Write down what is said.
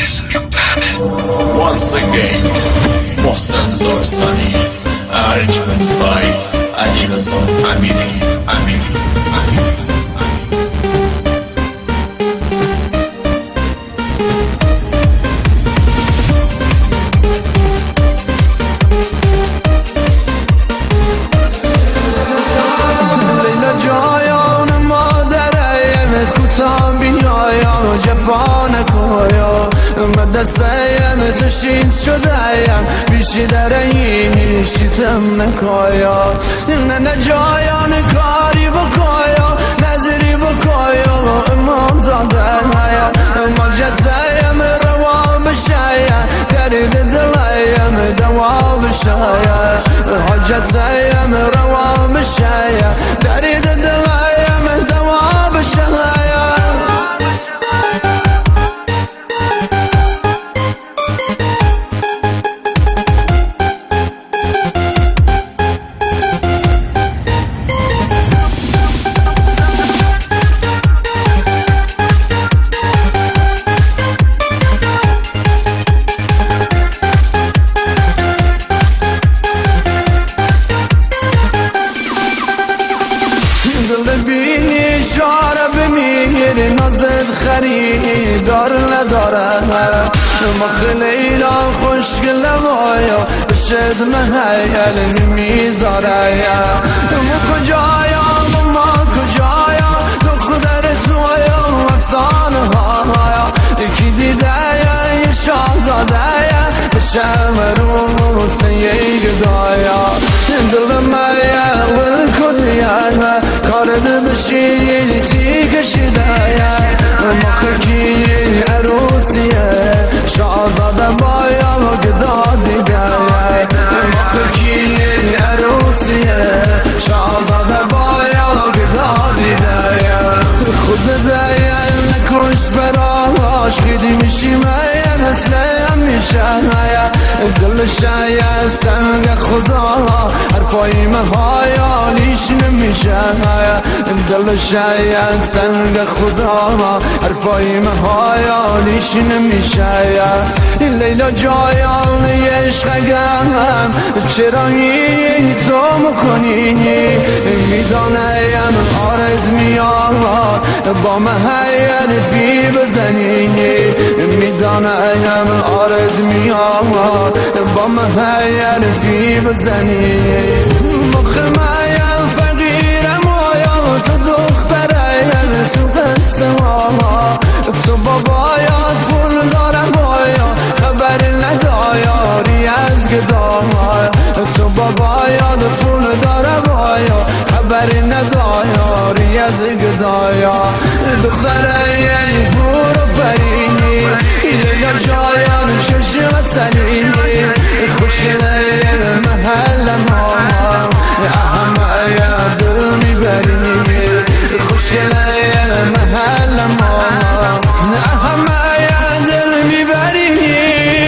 Once again, Mohsen Dorstani, arrangement by Adilason Amiri. جفا نکایا مدرسه تشید شدهیم بیشی درهی شیتم نکایا نه جایان کاری بکایا نظری بکایا امام زاده هیا مجزیم روا بشایا درد دلیم دوا بشایا حجتیم روا بشایا درد دلیم دوا بشایا ببینی شاره بمیر نازد خریدار نداره مخ لیلا خوشگل وایا بشد محیل نمیذاره ما کجایا ما کجایا دختر تویا افسانه هایا یکی دیده یه شاهزاده بشم رو سیه گدایا دل مایه ولکدیه کارد بشی تی کشیده مخکی عروسیه شاهزاده بایا و گدا دیگه مخکی عروسیه شاهزاده بایا و گدا دیگه خود دیگه نکش براش کدی میشی میم مثل همیشه دل شاید سنگ خدا حرفای مهایا لیش نمیشه دل شاید سنگ خدا حرفای مهایا لیش نمیشه لیلا جایان عشقم چرا این تو مکنی میدانم آرد میاد با محیل فی بزنی میدانم آرد میاد با محیل فی بزنی مخمایم فقیرم آیا تو دخترم تو قصه ماما تو بابایات پول دارم آیا خبر ندایاری از گداما تو بابایات پول دارم آیا خبر ندایاری از گدایا دختره